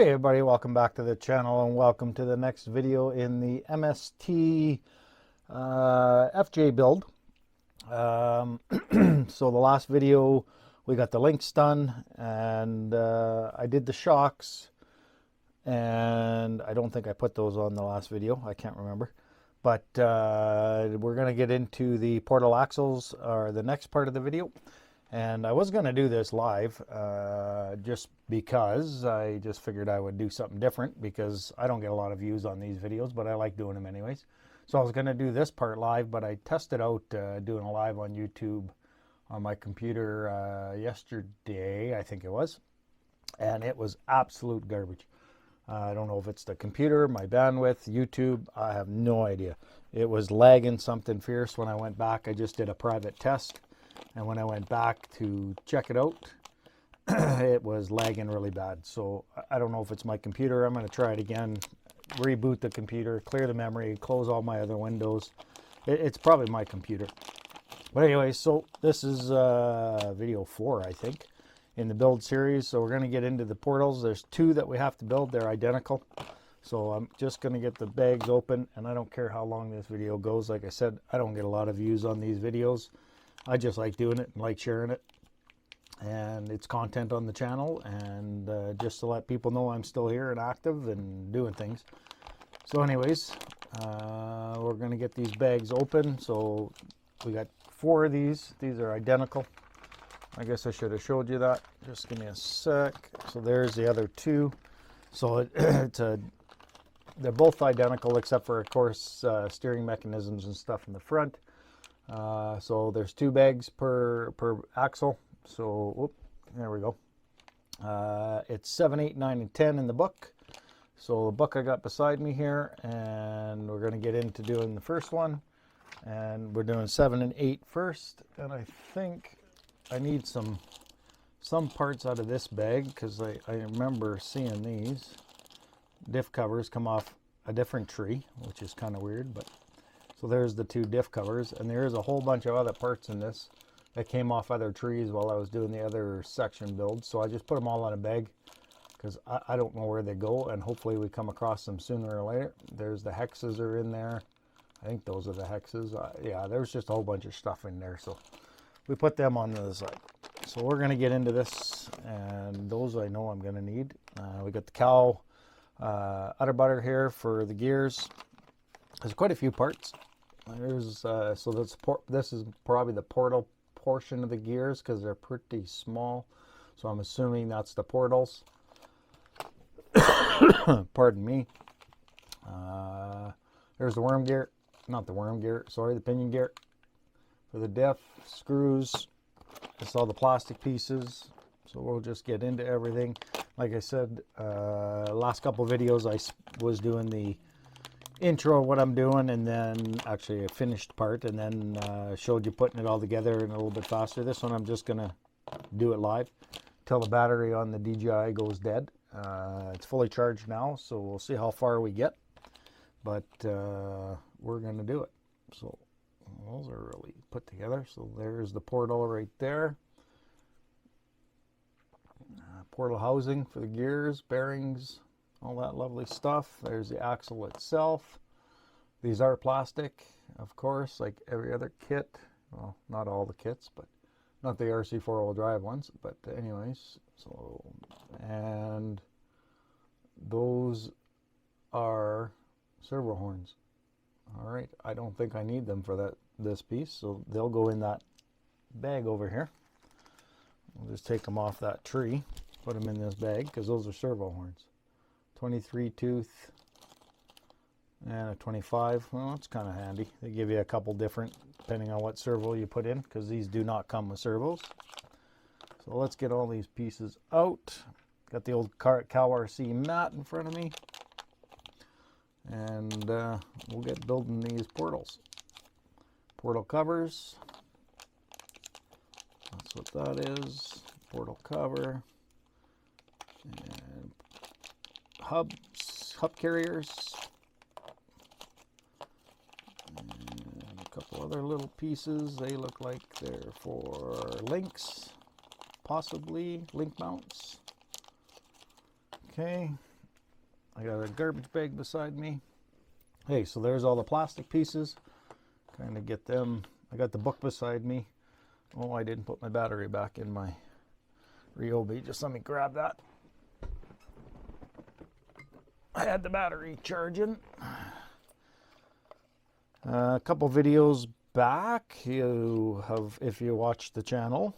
Hey everybody, welcome back to the channel and welcome to the next video in the MST FJ build. So the last video we got the links done and I did the shocks, and I don't think I put those on the last video, I can't remember. But we're going to get into the portal axles, or the next part of the video. And I was going to do this live just because I just figured I would do something different, because I don't get a lot of views on these videos, but I like doing them anyways. So I was going to do this part live, but I tested out doing a live on YouTube on my computer yesterday, I think it was. And it was absolute garbage. I don't know if it's the computer, my bandwidth, YouTube, I have no idea. It was lagging something fierce when I went back. I just did a private test. And when I went back to check it out, it was lagging really bad. So I don't know if it's my computer. I'm going to try it again, reboot the computer, clear the memory, close all my other windows. It's probably my computer. But anyway, so this is video 4, I think, in the build series. So we're going to get into the portals. There's 2 that we have to build. They're identical. So I'm just going to get the bags open, and I don't care how long this video goes. Like I said, I don't get a lot of views on these videos. I just like doing it and like sharing it, and it's content on the channel, and just to let people know I'm still here and active and doing things. So anyways, we're going to get these bags open. So we got 4 of these. These are identical. I guess I should have showed you that. Just give me a sec. So there's the other 2. So they're both identical, except for, of course, steering mechanisms and stuff in the front. So there's 2 bags per axle. So whoop, there we go. It's 7, 8, 9, and 10 in the book. So the book I got beside me here, and we're going to get into doing the first one. And we're doing 7 and 8 first. And I think I need some parts out of this bag, because I remember seeing these diff covers come off a different tree, which is kind of weird, but. So there's the 2 diff covers, and there is a whole bunch of other parts in this that came off other trees while I was doing the other section build. So I just put them all in a bag, because I don't know where they go, and hopefully we come across them sooner or later. There's the hexes are in there. I think those are the hexes. Yeah, there's just a whole bunch of stuff in there. So we put them on the other side. So we're going to get into this, and those I know I'm going to need. We got the cow udder butter here for the gears. There's quite a few parts. There's so this is probably the portal portion of the gears, because they're pretty small. So I'm assuming that's the portals. Pardon me. There's the worm gear, not the worm gear. Sorry, the pinion gear for the diff screws. It's all the plastic pieces. So we'll just get into everything. Like I said, last couple videos I was doing the intro of what I'm doing, and then actually a finished part, and then showed you putting it all together in a little bit faster. This one I'm just gonna do it live till the battery on the DJI goes dead. It's fully charged now, so we'll see how far we get, but we're gonna do it. So those are really put together. So there's the portal right there. Portal housing for the gears, bearings, all that lovely stuff. There's the axle itself. These are plastic, of course, like every other kit. Well, not all the kits, but not the RC 4-wheel drive ones. But anyways, so, and those are servo horns. All right, I don't think I need them for this piece, so they'll go in that bag over here. We'll just take them off that tree, put them in this bag, because those are servo horns. 23 tooth and a 25. Well, it's kind of handy. They give you a couple different depending on what servo you put in, because these do not come with servos. So let's get all these pieces out. Got the old cow RC mat in front of me, and we'll get building these portals. Portal covers, that's what that is. Portal cover, and hub carriers, and a couple other little pieces. They look like they're for links, possibly link mounts. Okay, I got a garbage bag beside me. Hey, so there's all the plastic pieces. Kind of get them. I got the book beside me. Oh, I didn't put my battery back in my Ryobi. Just let me grab that. I had the battery charging. A couple videos back, if you watched the channel,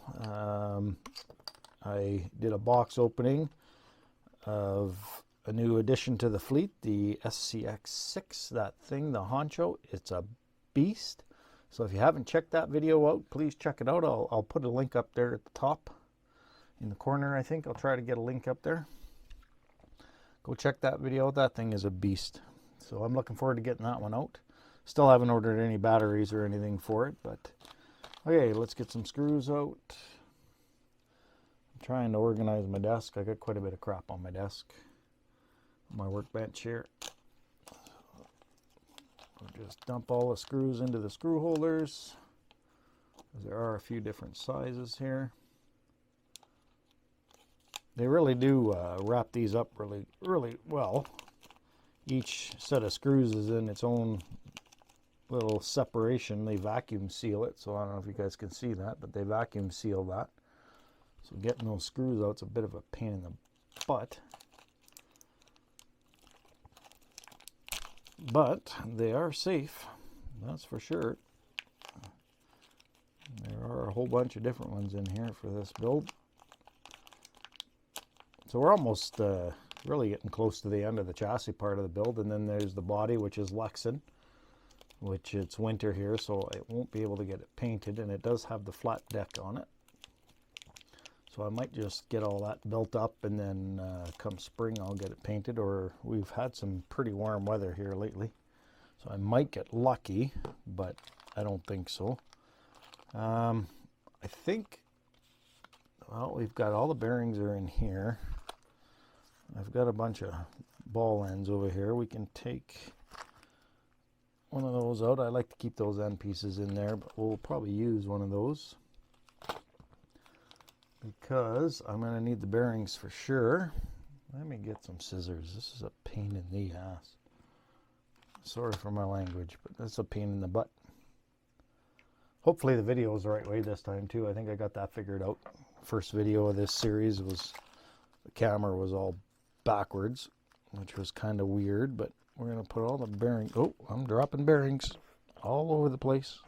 I did a box opening of a new addition to the fleet, the SCX6, that thing, the honcho. It's a beast. So if you haven't checked that video out, please check it out. I'll put a link up there at the top in the corner, I think. I'll try to get a link up there. Go check that video out. That thing is a beast. So I'm looking forward to getting that one out. Still haven't ordered any batteries or anything for it, but okay, let's get some screws out. I'm trying to organize my desk. I got quite a bit of crap on my desk, on my workbench here. I'll just dump all the screws into the screw holders. There are a few different sizes here. They really do wrap these up really well. Each set of screws is in its own little separation. They vacuum seal it, so I don't know if you guys can see that, but they vacuum seal that. So getting those screws out is a bit of a pain in the butt. But they are safe, that's for sure. There are a whole bunch of different ones in here for this build. So we're almost really getting close to the end of the chassis part of the build, and then there's the body, which is Lexan, which it's winter here, so it won't be able to get it painted, and it does have the flat deck on it. So I might just get all that built up, and then come spring I'll get it painted, or we've had some pretty warm weather here lately. So I might get lucky, but I don't think so. I think, well, we've got all the bearings are in here. I've got a bunch of ball ends over here. We can take one of those out. I like to keep those end pieces in there, but we'll probably use one of those because I'm going to need the bearings for sure. Let me get some scissors. This is a pain in the ass. Sorry for my language, but that's a pain in the butt. Hopefully the video is the right way this time too. I think I got that figured out. First video of this series was, the camera was all backwards, which was kind of weird, but we're going to put all the bearings. Oh, I'm dropping bearings all over the place.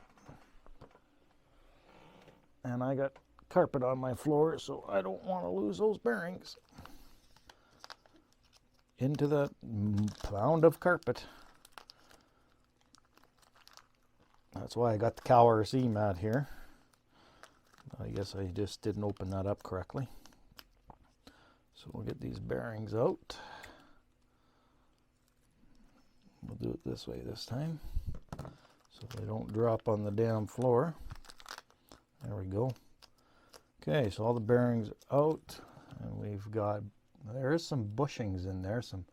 And I got carpet on my floor, so I don't want to lose those bearings into the pound of carpet. That's why I got the RCAWD mat here. I guess I just didn't open that up correctly. So we'll get these bearings out. We'll do it this way this time, so they don't drop on the damn floor. There we go. Okay, so all the bearings are out, and we've got, there is some bushings in there, some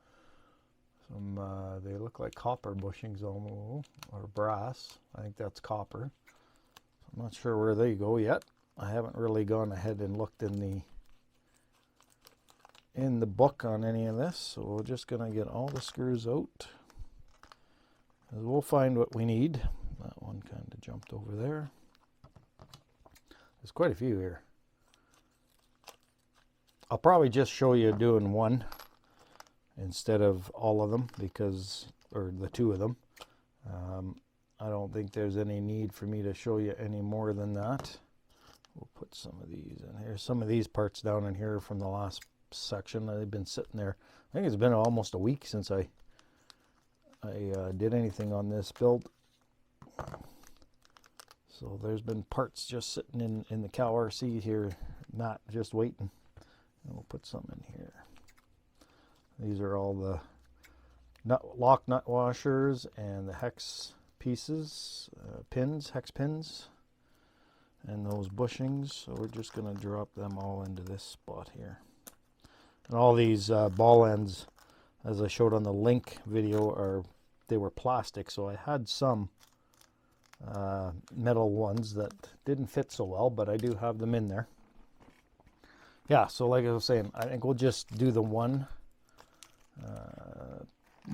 they look like copper bushings almost, or brass. I think that's copper. I'm not sure where they go yet. I haven't really gone ahead and looked in the book on any of this, so we're just gonna get all the screws out. We'll find what we need. That one kind of jumped over there. There's quite a few here. I'll probably just show you doing one instead of all of them, because, or the two of them. I don't think there's any need for me to show you any more than that. We'll put some of these in here. Some of these parts down in here from the last section, they've been sitting there. I think it's been almost a week since I did anything on this build. So there's been parts just sitting in the RCAWD here, not just waiting. And we'll put some in here. These are all the lock nut washers and the hex pieces, pins, hex pins, and those bushings. So we're just going to drop them all into this spot here. And all these ball ends, as I showed on the link video, they were plastic. So I had some metal ones that didn't fit so well, but I do have them in there. Yeah, so like I was saying, I think we'll just do the one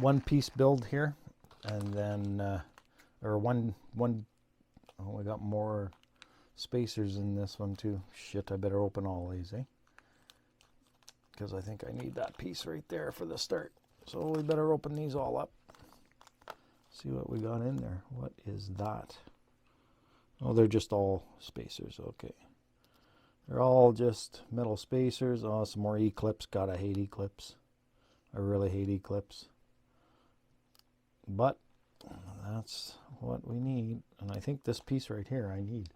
one piece build here, and then or one. Oh, we got more spacers in this one too. Shit, I better open all these, eh? Because I think I need that piece right there for the start. So we better open these all up. See what we got in there. What is that? Oh, they're just all spacers. Okay. They're all just metal spacers. Oh, some more E-clips. God, I hate E-clips. I really hate E-clips. But that's what we need. And I think this piece right here I need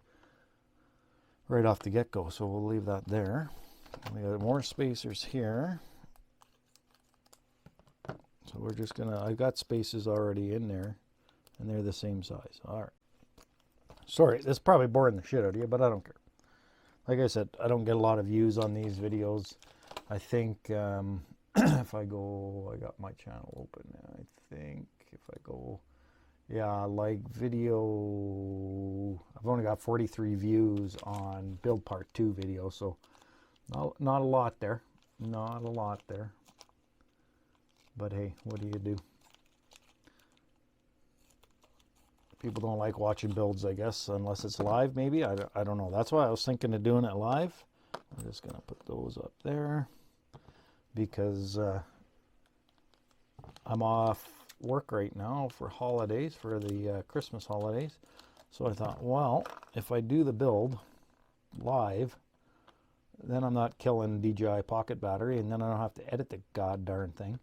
right off the get-go. So we'll leave that there. We got more spacers here. So we're just gonna, I've got spaces already in there, and they're the same size. All right. Sorry, this is probably boring the shit out of you, but I don't care. Like I said, I don't get a lot of views on these videos. I think if I go, I got my channel open. I think if I go, yeah, like video, I've only got 43 views on build part 2 video, so not a lot there. Not a lot there. But hey, what do you do? People don't like watching builds, I guess, unless it's live, maybe. I don't know. That's why I was thinking of doing it live. I'm just going to put those up there because I'm off work right now for holidays, for the Christmas holidays. So I thought, well, if I do the build live, then I'm not killing DJI Pocket Battery, and then I don't have to edit the god darn thing.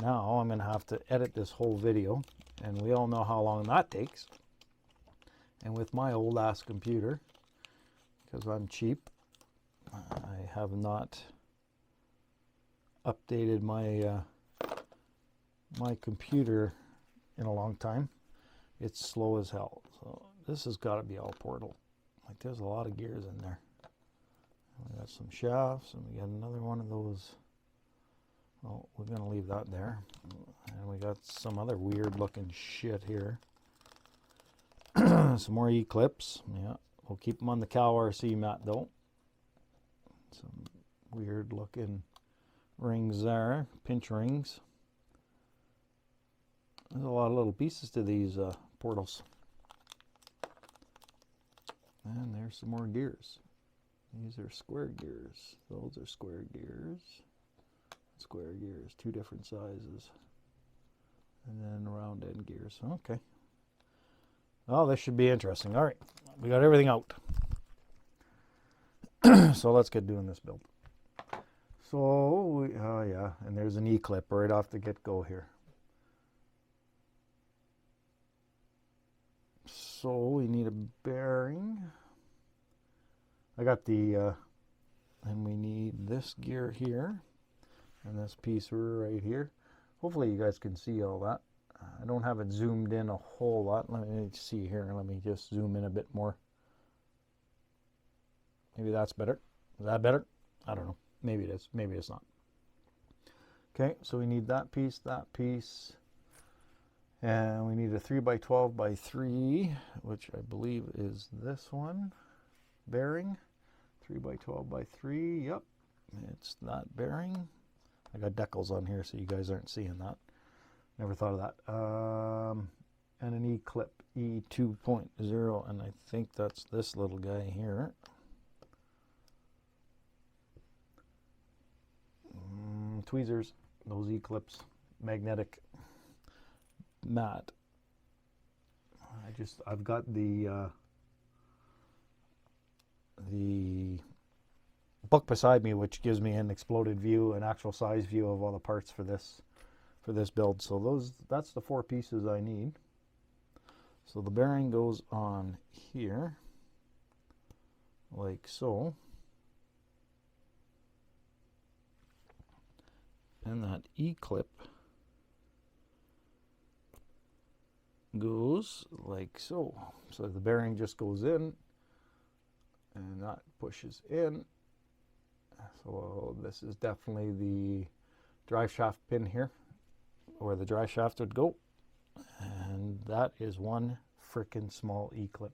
Now I'm going to have to edit this whole video, and we all know how long that takes. And with my old ass computer, because I'm cheap, I have not updated my my computer in a long time. It's slow as hell. So this has got to be all Portal. Like, there's a lot of gears in there. We got some shafts, and we got another one of those. Oh, we're going to leave that there. And we got some other weird looking shit here. Some more E-clips. Yeah, we'll keep them on the CAWD mat though. Some weird looking rings there. Pinch rings. There's a lot of little pieces to these portals. And there's some more gears. These are square gears. Those are square gears. Square gears, 2 different sizes, and then round end gears. Okay. Oh, this should be interesting. All right, we got everything out. So let's get doing this build. So, oh yeah, and there's an E-clip right off the get-go here. So we need a bearing. I got the, and we need this gear here. And this piece right here. Hopefully you guys can see all that. I don't have it zoomed in a whole lot. Let me see here. Let me just zoom in a bit more. Maybe that's better. Is that better? I don't know. Maybe it is. Maybe it's not. Okay, so we need that piece, and we need a 3x12x3, which I believe is this one. Bearing. 3x12x3. Yep, it's that bearing. I got decals on here so you guys aren't seeing that. Never thought of that. And an E-clip, E2.0, and I think that's this little guy here. Tweezers, those E-clips, magnetic mat. I've got the book beside me, which gives me an exploded view, an actual size view of all the parts for this build. So that's the 4 pieces I need. So the bearing goes on here, like so. And that E-clip goes like so. So the bearing just goes in, and that pushes in. So this is definitely the drive shaft pin here, where the drive shaft would go. And that is one freaking small E-clip.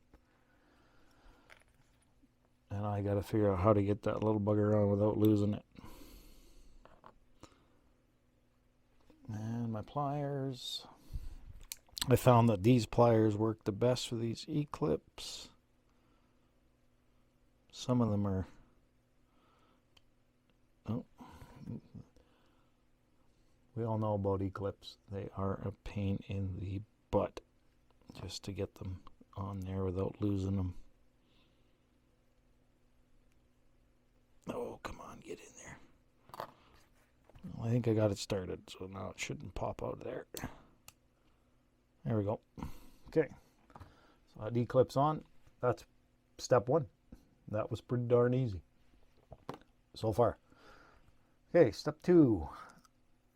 And I got to figure out how to get that little bugger on without losing it. And my pliers. I found that these pliers work the best for these E-clips. Some of them are... Oh. We all know about E-clips. They are a pain in the butt just to get them on there without losing them. Oh, come on, get in there. Well, I think I got it started, so now it shouldn't pop out of there. There we go. Okay, so that E-clip's on. That's step one. That was pretty darn easy so far. Okay, step two.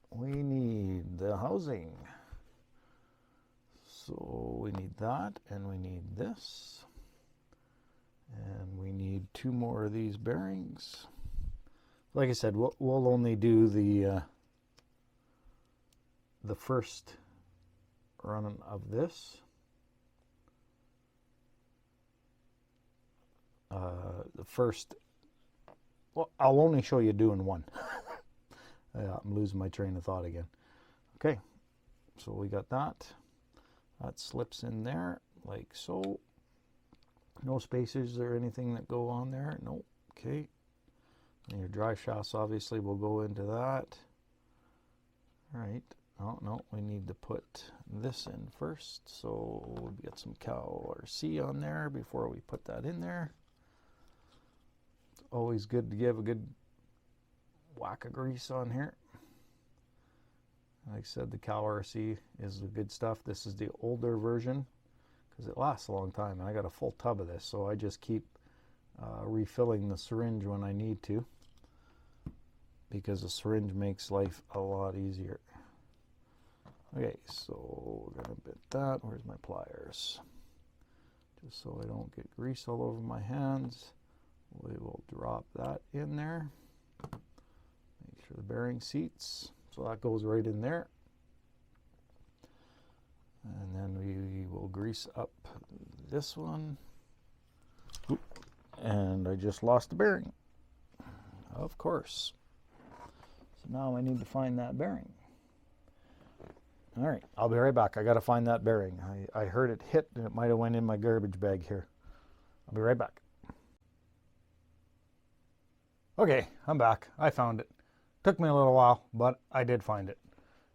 We need the housing. So we need that, and we need this. And we need 2 more of these bearings. Like I said, we'll only do the first run of this. Well, I'll only show you doing one. Yeah, I'm losing my train of thought again. Okay, so we got that. That slips in there like so. No spacers or anything that go on there. No. Okay. And your drive shafts obviously will go into that. All right. Oh, no, we need to put this in first. So we'll get some CAWD RC on there before we put that in there. It's always good to give a good whack of grease on here. Like I said, the CAWD RC is the good stuff. This is the older version because it lasts a long time. And I got a full tub of this, so I just keep refilling the syringe when I need to, because the syringe makes life a lot easier. Okay, so we're going to bit that. Where's my pliers? Just so I don't get grease all over my hands. We will drop that in there. Make sure the bearing seats. So that goes right in there. And then we will grease up this one. Oop. And I just lost the bearing. Of course. So now I need to find that bearing. All right, I'll be right back. I got to find that bearing. I heard it hit, and it might have went in my garbage bag here. I'll be right back. Okay, I'm back. I found it. Took me a little while, but I did find it.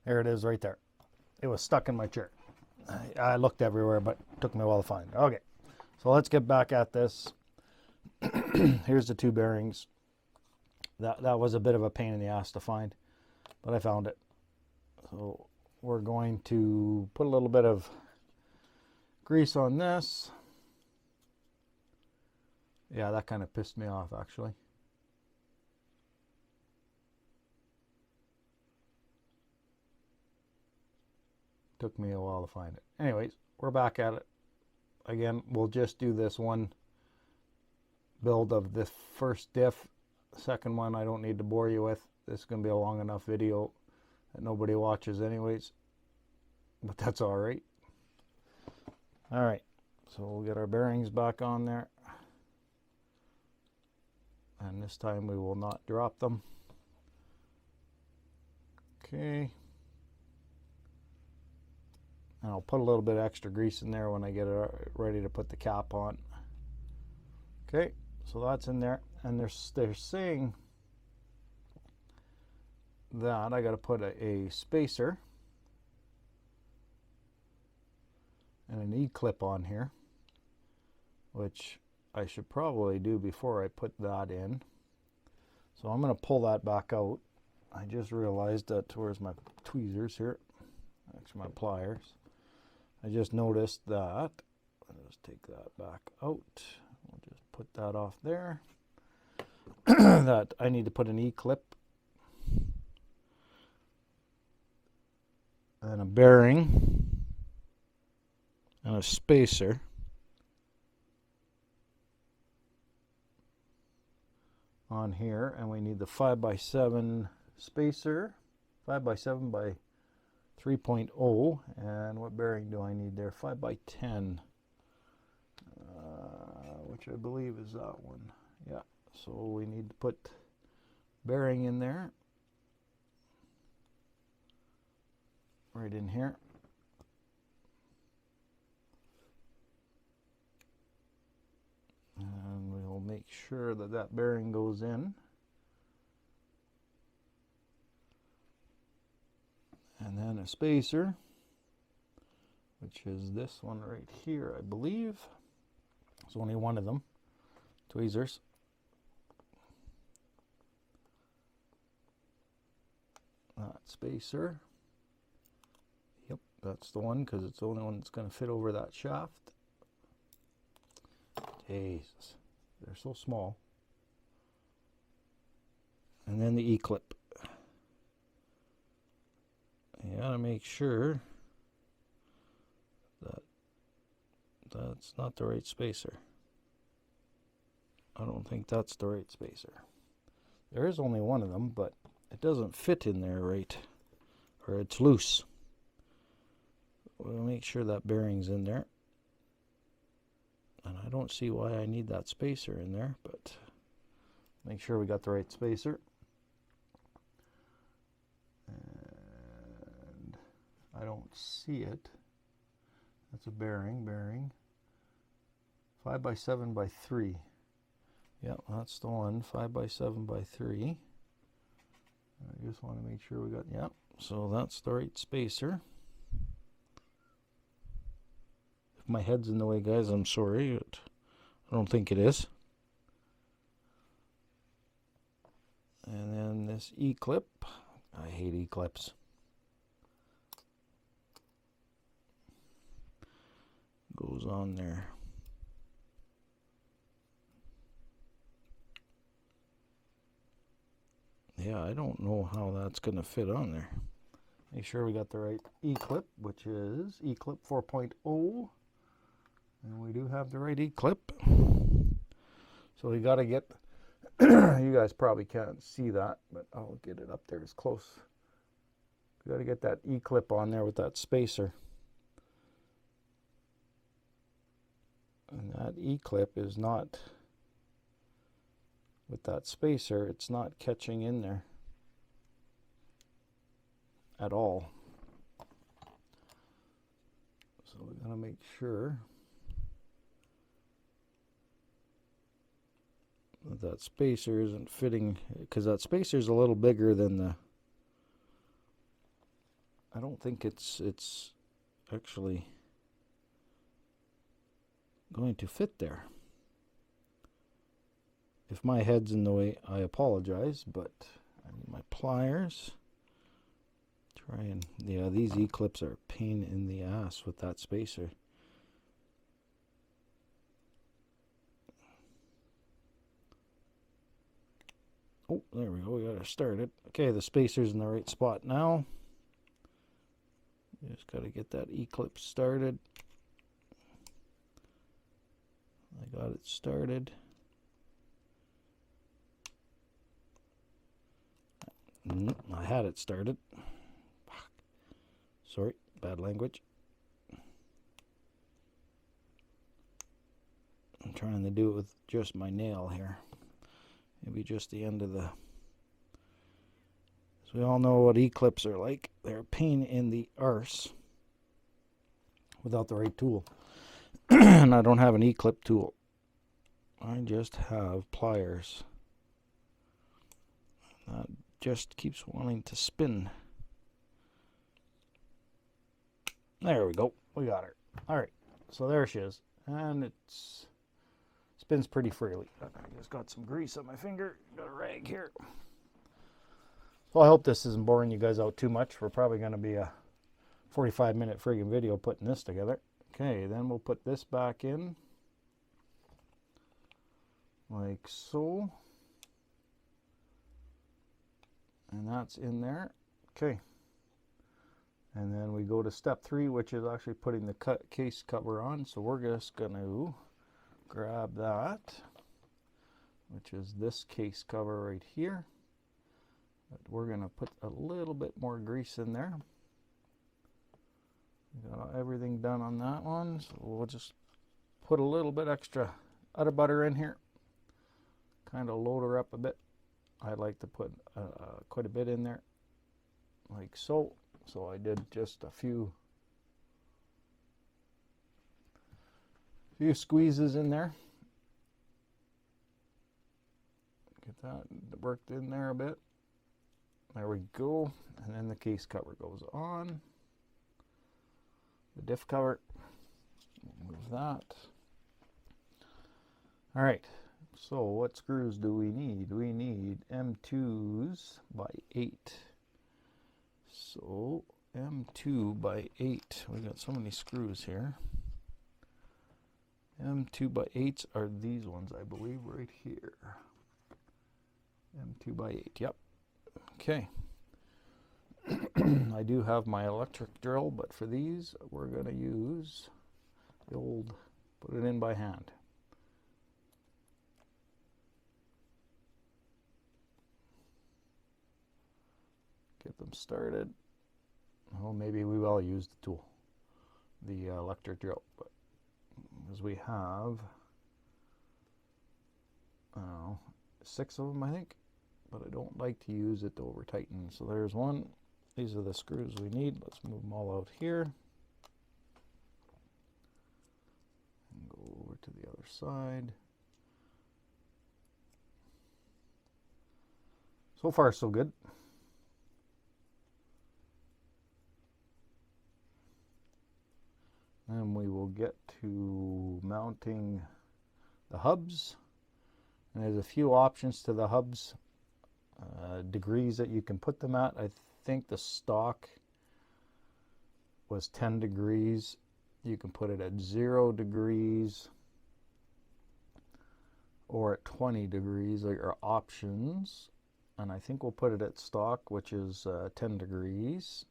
There it is right there. It was stuck in my chair. I looked everywhere, but it took me a while to find it. Okay, so let's get back at this. Here's the 2 bearings. That was a bit of a pain in the ass to find, but I found it. So we're going to put a little bit of grease on this. Yeah, that kind of pissed me off, actually. Took me a while to find it. Anyways, we're back at it. Again, we'll just do this one build of this first diff. Second one I don't need to bore you with. This is going to be a long enough video that nobody watches anyways, but that's all right. All right, so we'll get our bearings back on there, and this time we will not drop them. Okay, and I'll put a little bit of extra grease in there when I get it ready to put the cap on. Okay, so that's in there, and they're saying that I got to put a spacer and an E-clip on here, which I should probably do before I put that in. So I'm going to pull that back out. I just realized that, where's my tweezers here? Actually, my pliers. I just noticed that. I'll just take that back out. We'll just put that off there. That I need to put an E-clip and a bearing and a spacer on here, and we need the 5x7 spacer, 5x7 by 3.0, and what bearing do I need there? 5x10, which I believe is that one. Yeah, so we need to put bearing in there. right in here. And we'll make sure that that bearing goes in. And then a spacer, which is this one right here, I believe. There's only one of them. Tweezers. That spacer. Yep, that's the one, because it's the only one that's going to fit over that shaft. Jesus, they're so small. And then the E-clip. You gotta make sure that that's not the right spacer. I don't think that's the right spacer. There is only one of them, but it doesn't fit in there right, or it's loose. We'll make sure that bearing's in there. And I don't see why I need that spacer in there, but make sure we got the right spacer. And I don't see it. That's a bearing. 5x7x3. Yep, that's the one. 5x7x3. I just want to make sure we got, yep, so that's the right spacer. If my head's in the way, guys, I'm sorry. I don't think it is. And then this E-clip. I hate E-clips. Goes on there. Yeah, I don't know how that's going to fit on there. Make sure we got the right E-clip, which is E-clip 4.0. And we do have the right E-clip. So we got to get, you guys probably can't see that, but I'll get it up there as close. We got to get that E-clip on there with that spacer. And that E-clip is not, with that spacer, it's not catching in there at all. So we got to make sure that that spacer isn't fitting, because that spacer is a little bigger than the, I don't think it's actually going to fit there. If my head's in the way, I apologize, but I need my pliers. Try and, yeah, these E-clips are a pain in the ass with that spacer. Oh, there we go, we got to start it. Okay, the spacer's in the right spot now. Just got to get that E-clip started. I got it started. I had it started. Sorry, bad language. I'm trying to do it with just my nail here. Maybe just the end of the... So we all know what E-clips are like. They're a pain in the arse without the right tool. And I don't have an E-clip tool. I just have pliers. That just keeps wanting to spin. There we go. We got her. All right. So there she is. And it spins pretty freely. I just got some grease on my finger. Got a rag here. So I hope this isn't boring you guys out too much. We're probably going to be a 45-minute friggin' video putting this together. Okay, then we'll put this back in. Like so. And that's in there. Okay. And then we go to step 3, which is actually putting the case cover on. So we're just going to grab that, which is this case cover right here. But we're going to put a little bit more grease in there. We got everything done on that one. So we'll just put a little bit extra udder butter in here. Kind of load her up a bit. I like to put quite a bit in there, like so. So I did just a few squeezes in there. Get that worked in there a bit. There we go. And then the case cover goes on. The diff cover. Move that. All right. So what screws do we need? We need M2s by 8. So M2 by 8. We got so many screws here. M2 by 8s are these ones, I believe, right here. M2 by 8. Yep. Okay. I do have my electric drill, but for these, we're going to use the old, put it in by hand. Get them started. Oh, maybe we will use the tool, the electric drill, but as we have, I don't know, 6 of them, I think, but I don't like to use it to over tighten. So there's one. These are the screws we need. Let's move them all out here and go over to the other side. So far, so good. And we will get to mounting the hubs. And there's a few options to the hubs, degrees that you can put them at. I think the stock was 10 degrees. You can put it at 0 degrees or at 20 degrees are your options. And I think we'll put it at stock, which is 10 degrees.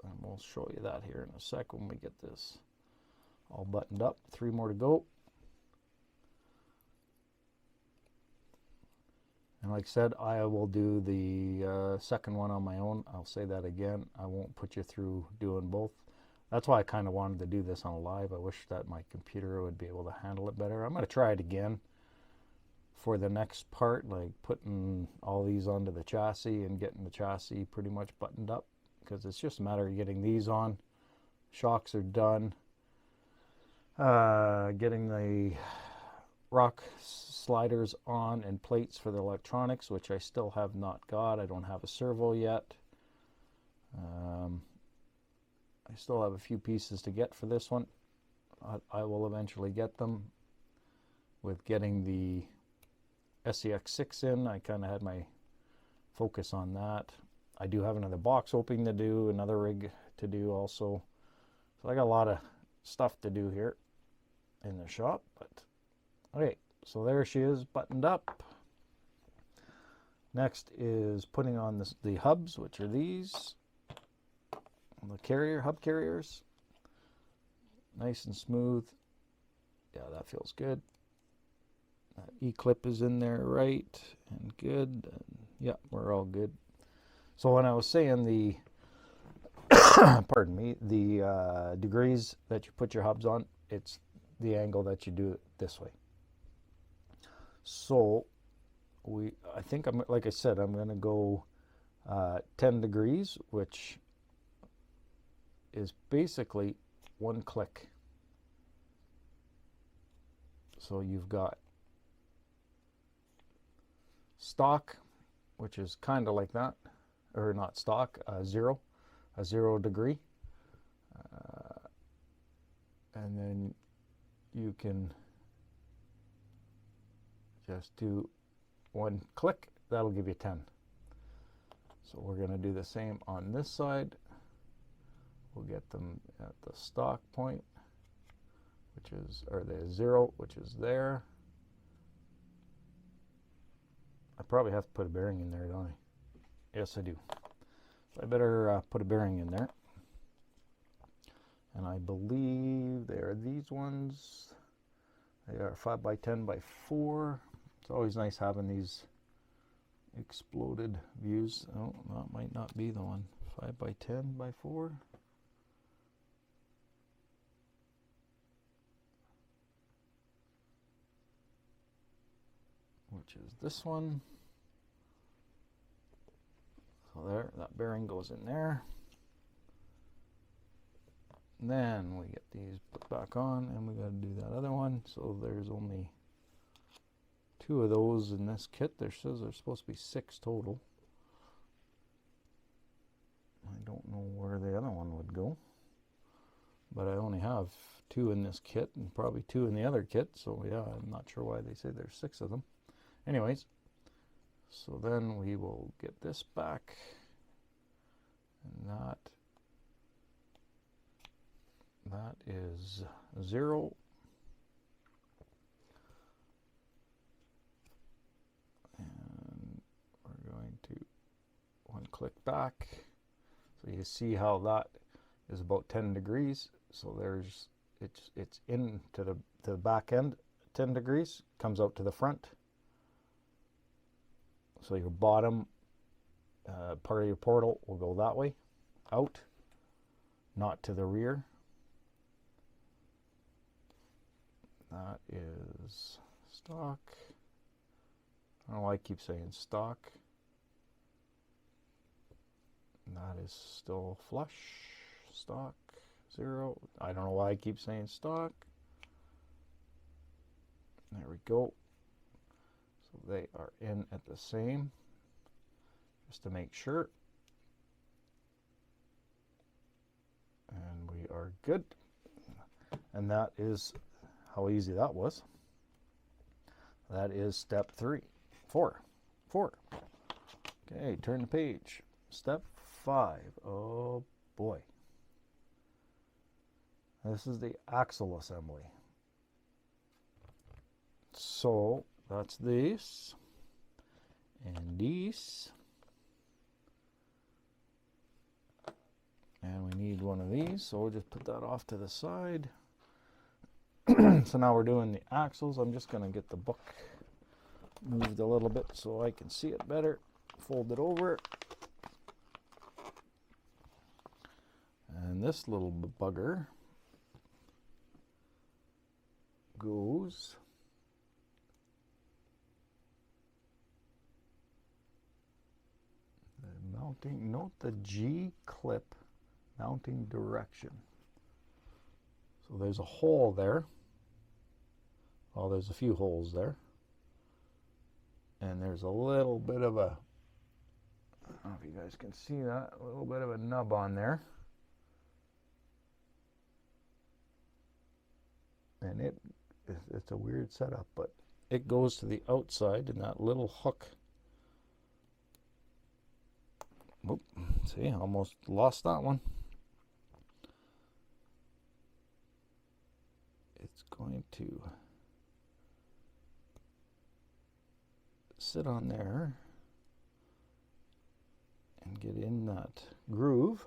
And we'll show you that here in a sec when we get this all buttoned up. 3 more to go. And like I said, I will do the second one on my own. I'll say that again. I won't put you through doing both. That's why I kind of wanted to do this on live. I wish that my computer would be able to handle it better. I'm going to try it again for the next part, like putting all these onto the chassis and getting the chassis pretty much buttoned up, because it's just a matter of getting these on. Shocks are done. Getting the rock sliders on and plates for the electronics, which I still have not got. I don't have a servo yet. I still have a few pieces to get for this one. I will eventually get them. With getting the SCX6 in, I kind of had my focus on that. I do have another box opening to do, another rig to do also. So I got a lot of stuff to do here in the shop. But okay, so there she is, buttoned up. Next is putting on the hubs, which are these. The hub carriers. Nice and smooth. Yeah, that feels good. E-clip is in there right and good. And yeah, we're all good. So when I was saying the pardon me, the degrees that you put your hubs on, it's the angle that you do it this way. So I think like I said, I'm going to go 10 degrees, which is basically 1 click. So you've got stock, which is kind of like that, or not stock, a 0 degree, and then you can just do 1 click. That'll give you 10. So we're going to do the same on this side. We'll get them at the stock point, which is, or the 0, which is there. I probably have to put a bearing in there, don't I? Yes, I do. So I better put a bearing in there. And I believe they are these ones. They are 5x10x4. It's always nice having these exploded views. Oh, that might not be the one. 5x10x4. Which is this one. So there, that bearing goes in there. Then we get these put back on, and we got to do that other one. So there's only 2 of those in this kit. There says there's supposed to be 6 total. I don't know where the other one would go, but I only have 2 in this kit and probably 2 in the other kit. So yeah, I'm not sure why they say there's 6 of them. Anyways, so then we will get this back, and that is 0. And we're going to 1 click back. So you see how that is about 10 degrees. So there's it's in to the back end 10 degrees, comes out to the front. So your bottom part of your portal will go that way, out, not to the rear. That is stock. I don't know why I keep saying stock. That is still flush, stock, 0. I don't know why I keep saying stock. There we go. So they are in at the same, just to make sure. And we are good. And that is how easy that was. That is step 4. Okay, turn the page. Step 5. Oh boy. This is the axle assembly. So that's this and these. And we need one of these, so we'll just put that off to the side. So now we're doing the axles. I'm just going to get the book moved a little bit so I can see it better. Fold it over. And this little bugger goes the mounting, note the G clip mounting direction. So there's a hole there. Well, there's a few holes there. And there's a little bit of a, I don't know if you guys can see that, a little bit of a nub on there. And it's a weird setup, but it goes to the outside and that little hook. Whoop, see, almost lost that one. It's going to sit on there and get in that groove,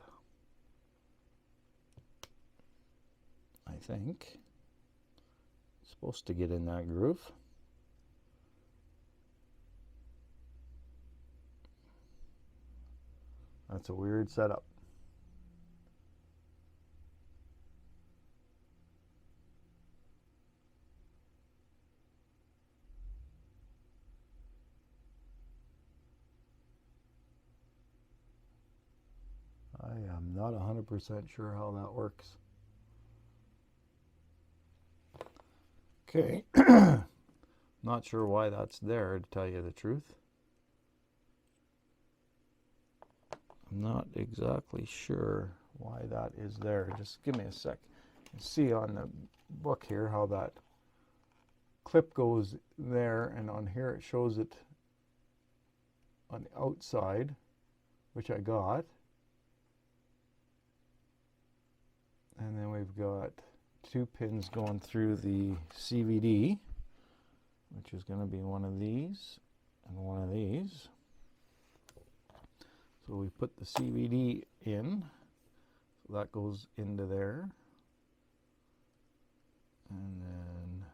I think. It's supposed to get in that groove. That's a weird setup. I am not 100% sure how that works. Okay, not sure why that's there, to tell you the truth. I'm not exactly sure why that is there. Just give me a sec. You can see on the book here how that clip goes there, and on here it shows it on the outside, which I got. And then we've got 2 pins going through the CVD, which is going to be one of these and one of these. So we put the CVD in, so that goes into there. And then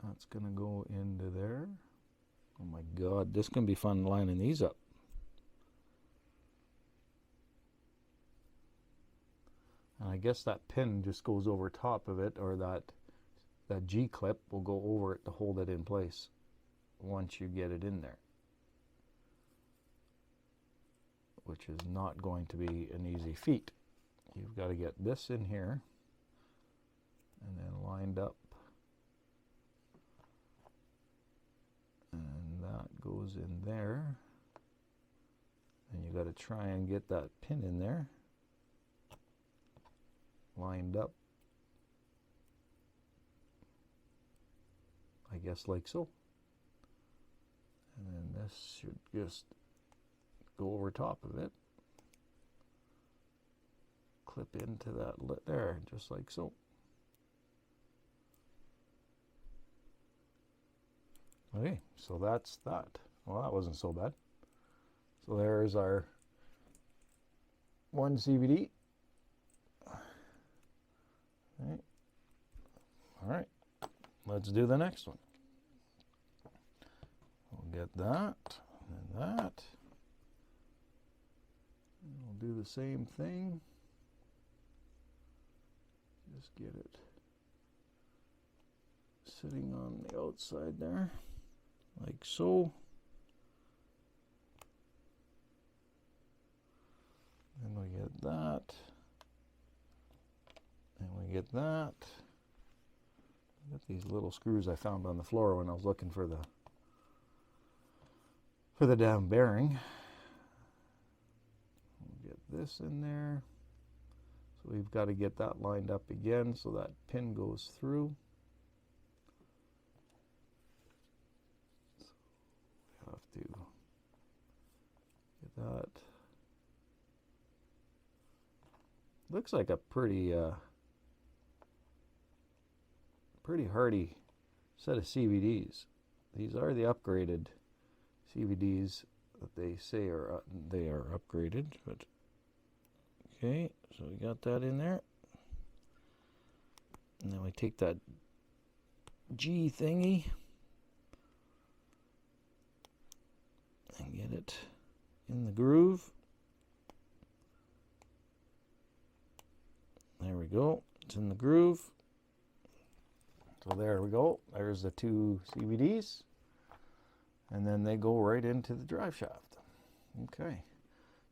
that's going to go into there. Oh my God, this is going to be fun lining these up. And I guess that pin just goes over top of it, or that G clip will go over it to hold it in place once you get it in there. which is not going to be an easy feat. You've got to get this in here and then lined up, and that goes in there, and you got to try and get that pin in there lined up, I guess like so, and then this should just go over top of it, clip into that lip there, just like so. Okay, so that's that. Well, that wasn't so bad. So there's our one CVD. Okay. All right, let's do the next one. We'll get that and that. And we'll do the same thing. Just get it sitting on the outside there, like so. And we get that. And we get that. I got these little screws I found on the floor when I was looking for the damn bearing. We'll get this in there. So we've got to get that lined up again so that pin goes through. So we have to get that. Looks like a pretty hardy set of CVDs. These are the upgraded CVDs that they say are upgraded, but okay, so we got that in there. And then we take that G thingy and get it in the groove. There we go, it's in the groove. So there we go, there's the two CVDs, and then they go right into the drive shaft. Okay,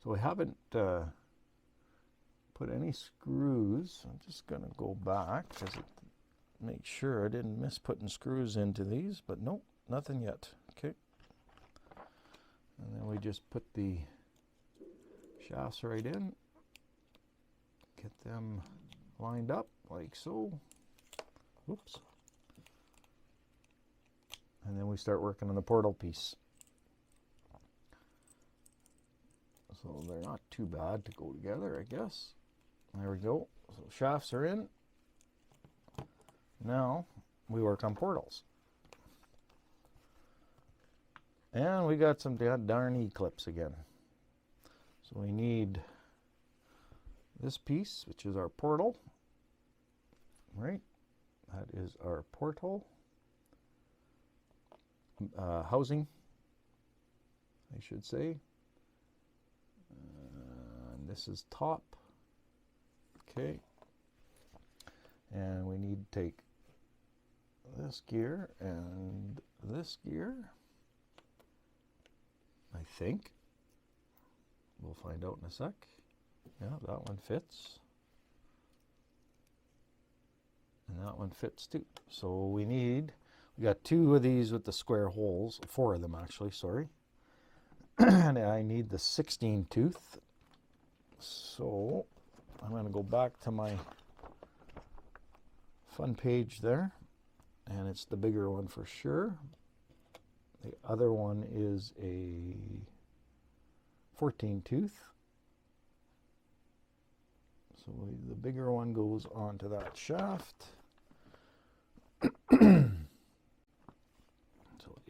so we haven't put any screws. I'm just going to go back because make sure I didn't miss putting screws into these, but nope, nothing yet. Okay, and then we just put the shafts right in, get them lined up like so. Oops. And then we start working on the portal piece. So they're not too bad to go together, I guess. There we go. So shafts are in. Now we work on portals. And we got some darn E-clips again. So we need this piece, which is our portal. Right? That is our portal. Housing, I should say. And this is top. Okay. And we need to take this gear and this gear, I think. We'll find out in a sec. Yeah, that one fits. And that one fits too. So we got two of these with the square holes, 4 of them actually, sorry. And I need the 16 tooth. So I'm going to go back to my fun page there, and it's the bigger one for sure. The other one is a 14 tooth. So the bigger one goes onto that shaft.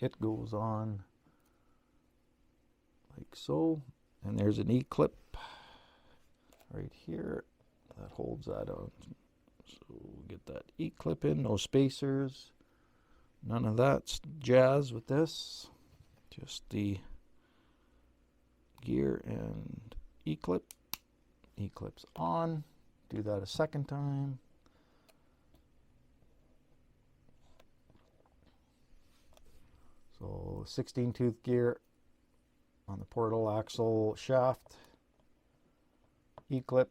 It goes on like so, and there's an E-clip right here that holds that on. So we'll get that E-clip in, no spacers, none of that jazz with this, just the gear and E-clip. E-clip's on, do that a second time. So 16 tooth gear on the portal axle shaft, E-clip.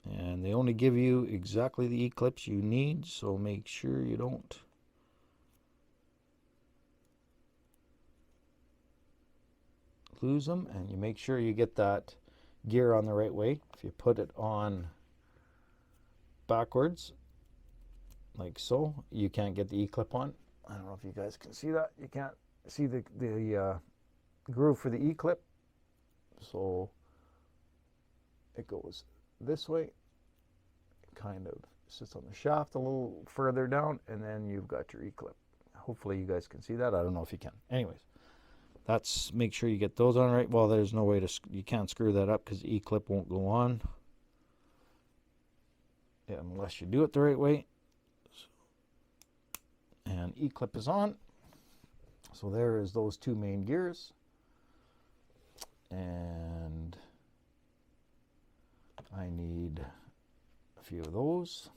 And they only give you exactly the E-clips you need, so make sure you don't lose them, and you make sure you get that gear on the right way. If you put it on backwards like so, you can't get the E-clip on. I don't know if you guys can see that. You can't see the groove for the E-clip, so it goes this way, kind of sits on the shaft a little further down, and then you've got your E-clip. Hopefully you guys can see that. I don't know if you can. Anyways, that's, make sure you get those on right. Well, there's no way to, you can't screw that up because the E-clip won't go on, yeah, unless you do it the right way. And E-clip is on. So there is those two main gears. And I need a few of those.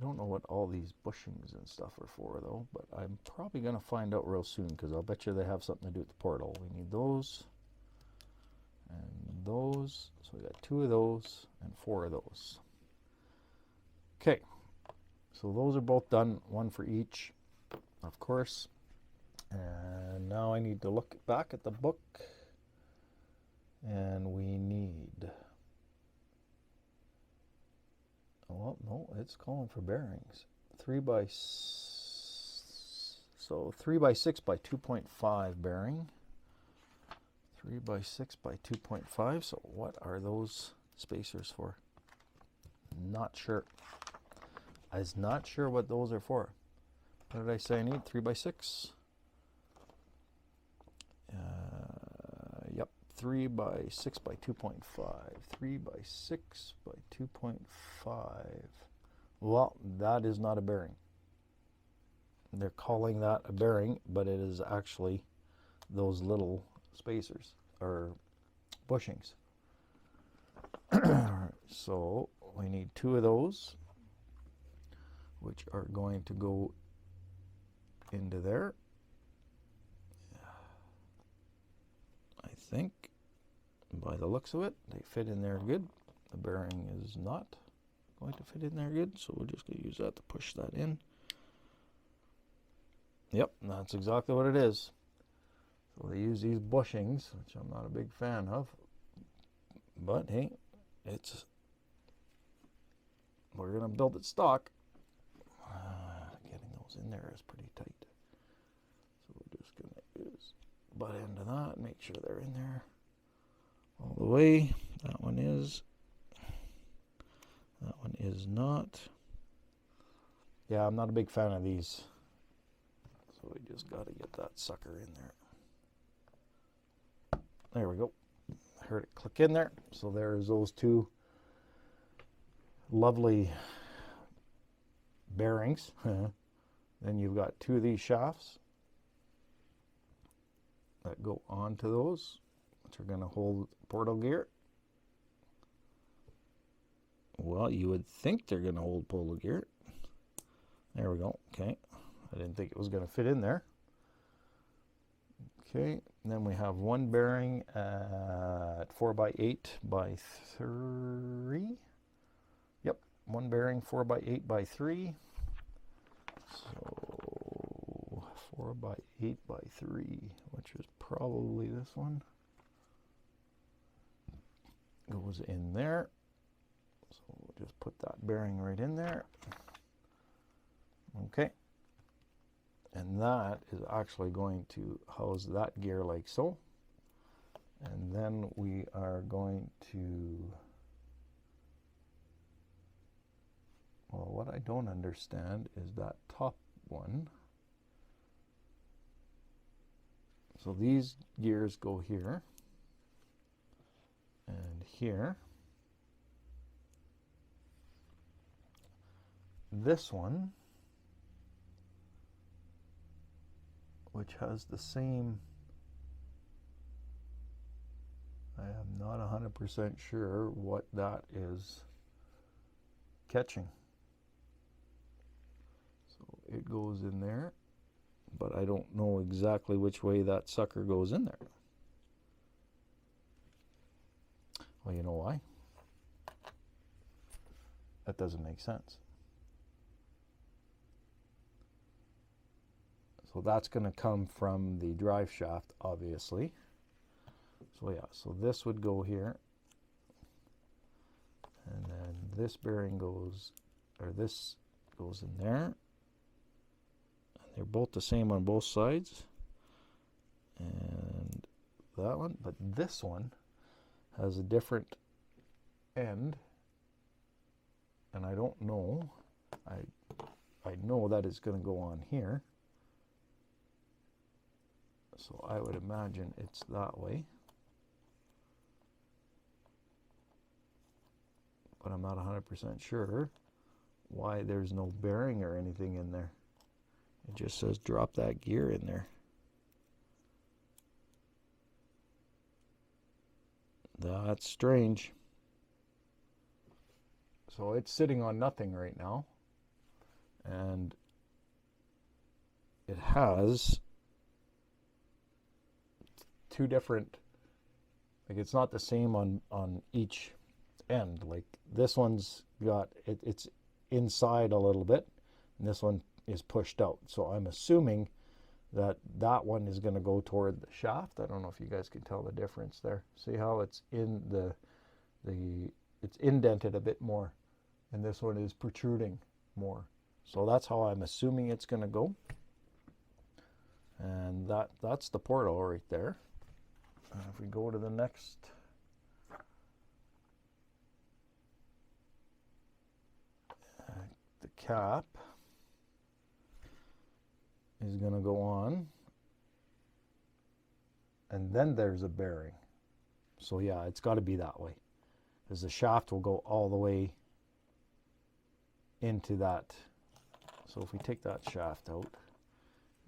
I don't know what all these bushings and stuff are for though, but I'm probably going to find out real soon, because I'll bet you they have something to do with the portal. We need those and those. So we got 2 of those and 4 of those. Okay, so those are both done, one for each, of course. And now I need to look back at the book, and we need, well, no, it's calling for bearings. 3 by 6 by 2.5 bearing. 3 by 6 by 2.5. So what are those spacers for? Not sure. I was not sure what those are for. What did I say I need? 3 by 6. Yep, 3 by 6 by 2.5. 3 by 6 by 2.5. Well, that is not a bearing. They're calling that a bearing, but it is actually those little spacers or bushings. So we need 2 of those, which are going to go into there. I think by the looks of it, they fit in there good. The bearing is not going to fit in there good, so we're just going to use that to push that in. Yep, that's exactly what it is. So they use these bushings, which I'm not a big fan of, but hey, it's, we're going to build it stock. Getting those in there is pretty tight, so we're just going to use butt end of that, make sure they're in there all the way. That one is not. Yeah, I'm not a big fan of these, so we just got to get that sucker in there. There we go. I heard it click in there. So there's those 2 lovely bearings. Then you've got 2 of these shafts that go onto those, which are going to hold portal gear. Well, you would think they're going to hold portal gear. There we go. Okay, I didn't think it was going to fit in there. Okay, and then we have 1 bearing at 4 by 8 by 3. Yep, 1 bearing 4 by 8 by 3. So 4 by 8 by 3, which is probably this one, goes in there. So we'll just put that bearing right in there. Okay. And that is actually going to house that gear like so. And then we are going to, well, what I don't understand is that top one. So these gears go here and here. This one, which has the same, I am not 100% sure what that is catching. So it goes in there, but I don't know exactly which way that sucker goes in there. Well, you know why? That doesn't make sense. So that's going to come from the drive shaft, obviously. So yeah, so this would go here. And then this bearing goes, or this goes in there. And they're both the same on both sides. And that one, but this one has a different end. And I don't know. I know that it's going to go on here. So I would imagine it's that way. But I'm not 100% sure why there's no bearing or anything in there. It just says drop that gear in there. That's strange. So it's sitting on nothing right now. And it has two different, like it's not the same on each end. Like this one's got, it's inside a little bit, and this one is pushed out. So I'm assuming that that one is going to go toward the shaft. I don't know if you guys can tell the difference there. See how it's in it's indented a bit more, and this one is protruding more. So that's how I'm assuming it's going to go. And that's the portal right there. If we go to the next, the cap is going to go on, and then there's a bearing. So yeah, it's got to be that way, because the shaft will go all the way into that. So if we take that shaft out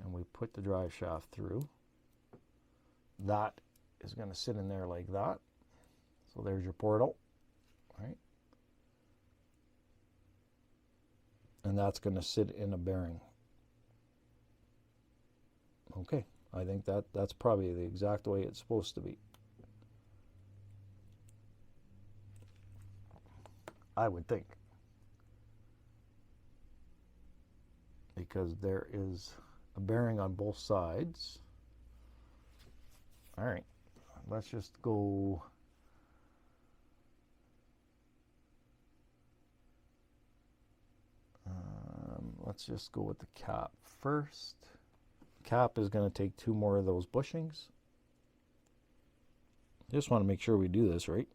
and we put the drive shaft through, that is going to sit in there like that. So there's your portal, right? And that's going to sit in a bearing. Okay, I think that's probably the exact way it's supposed to be. I would think. Because there is a bearing on both sides. All right, let's just go. Let's just go with the cap first. Cap is going to take 2 more of those bushings. Just want to make sure we do this right.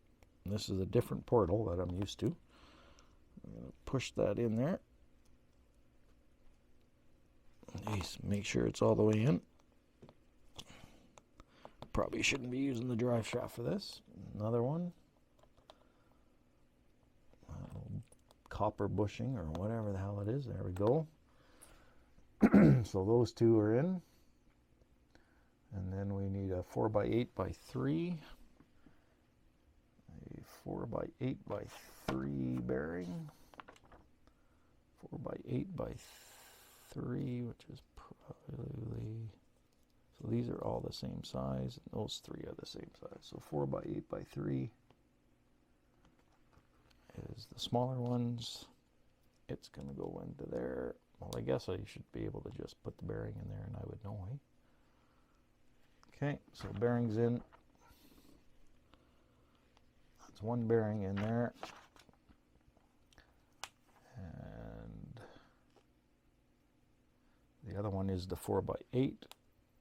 This is a different portal that I'm used to. I'm going to push that in there. Nice. Make sure it's all the way in. Probably shouldn't be using the drive shaft for this. Another one. Copper bushing or whatever the hell it is. There we go. So those 2 are in. And then we need a 4x8x3. A 4x8x3 bearing. 4x8x3, which is probably, so these are all the same size, and those 3 are the same size. So 4x8x3 is the smaller ones. It's going to go into there. Well, I guess I should be able to just put the bearing in there and I would know, eh? Okay, so bearings in. That's 1 bearing in there. And the other one is the 4x8,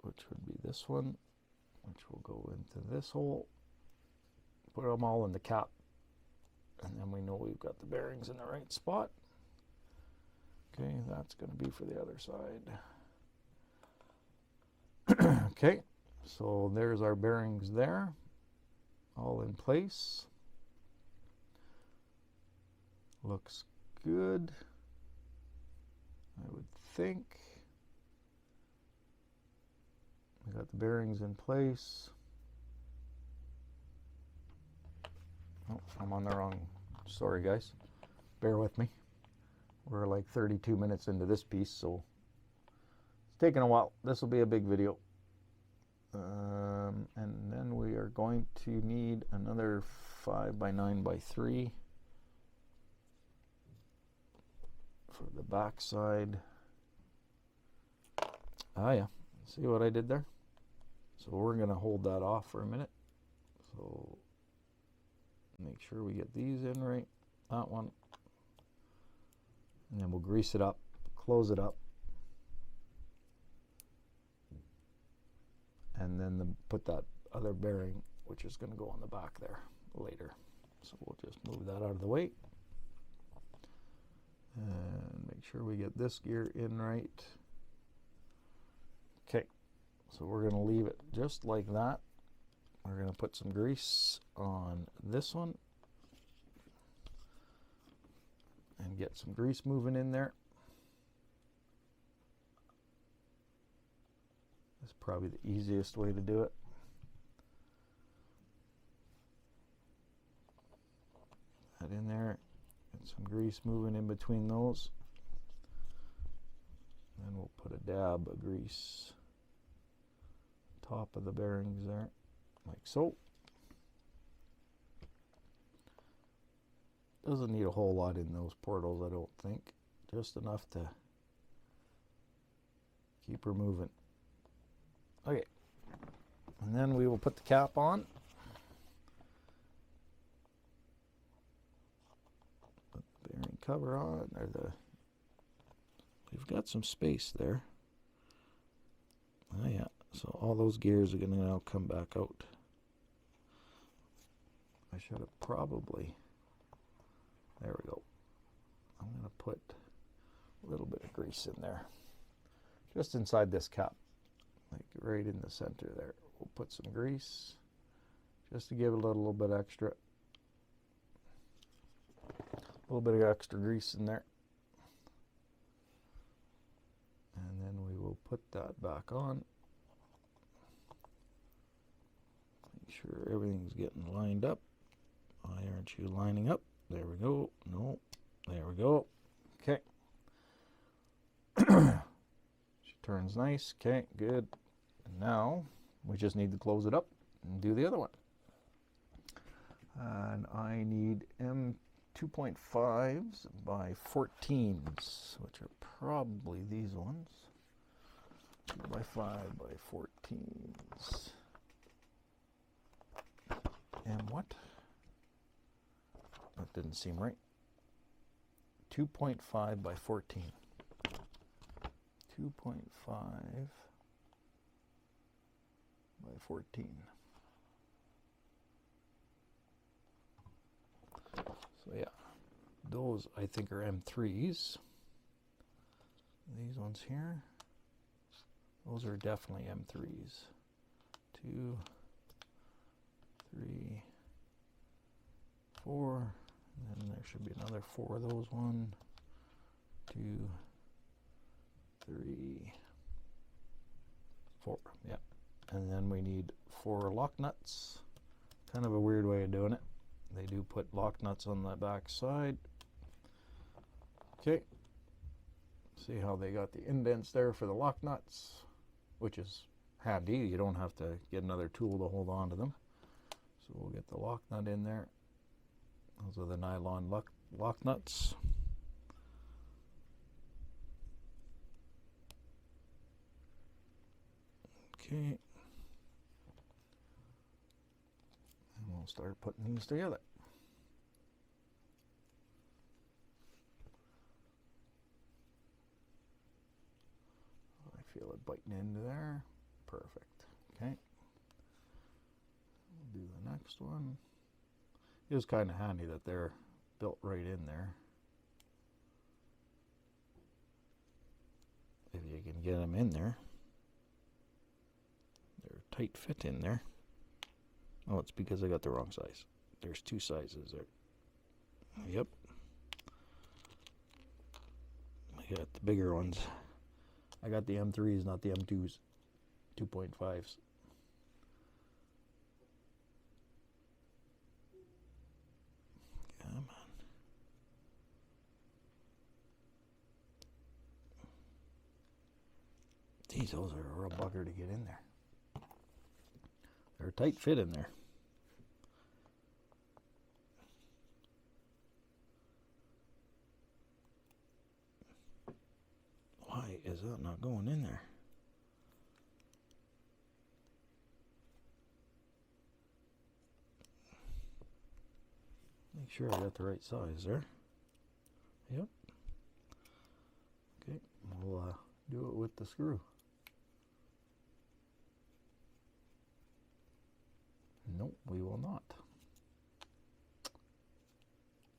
which would be this one, which will go into this hole. Put them all in the cap. And then we know we've got the bearings in the right spot. Okay, that's going to be for the other side. Okay, so there's our bearings there, all in place. Looks good, I would think. We got the bearings in place. Oh, I'm on the wrong. Sorry, guys. Bear with me. We're like 32 minutes into this piece, so it's taking a while. This will be a big video. And then we are going to need another 5x9x3 for the back side. Ah, yeah. See what I did there? So we're going to hold that off for a minute. So make sure we get these in right. That one. And then we'll grease it up, close it up. And then put that other bearing, which is going to go on the back there later. So we'll just move that out of the way. And make sure we get this gear in right. Okay, so we're going to leave it just like that. We're going to put some grease on this one and get some grease moving in there. That's probably the easiest way to do it. That in there, get some grease moving in between those. Then we'll put a dab of grease top of the bearings there, like so. Doesn't need a whole lot in those portals, I don't think. Just enough to keep her moving. Okay, and then we will put the cap on. Put the bearing cover on, we've got some space there. Oh yeah, so all those gears are going to now come back out. I should have probably, there we go. I'm going to put a little bit of grease in there, just inside this cap. Like right in the center there. We'll put some grease just to give it a little bit extra. A little bit of extra grease in there. And then we will put that back on. Make sure everything's getting lined up. Why aren't you lining up? There we go. No. There we go. Okay. She turns nice. Okay, good. And now we just need to close it up and do the other one. And I need M2.5s by 14s, which are probably these ones. 2x5 by 14s. And what? That didn't seem right. 2.5 by 14. 2.5 by 14. So yeah, those I think are M3s. These ones here, those are definitely M3s. 2, 3, 4, and then there should be another 4 of those. 1, 2, 3, 4. Yeah. And then we need 4 lock nuts. Kind of a weird way of doing it. They do put lock nuts on the back side. Okay. See how they got the indents there for the lock nuts, which is handy. You don't have to get another tool to hold on to them. So we'll get the lock nut in there. Those are the nylon lock nuts. Okay. And we'll start putting these together. I feel it biting into there. Perfect. Okay. We'll do the next one. It was kind of handy that they're built right in there. If you can get them in there. They're tight fit in there. Oh, it's because I got the wrong size. There's 2 sizes there. Yep. I got the bigger ones. I got the M3s, not the M2s. 2.5s. Come on. Geez, those are a real bugger to get in there. They're a tight fit in there. Why is that not going in there? Make sure I got the right size there. Yep. Okay, we'll do it with the screw. Nope, we will not.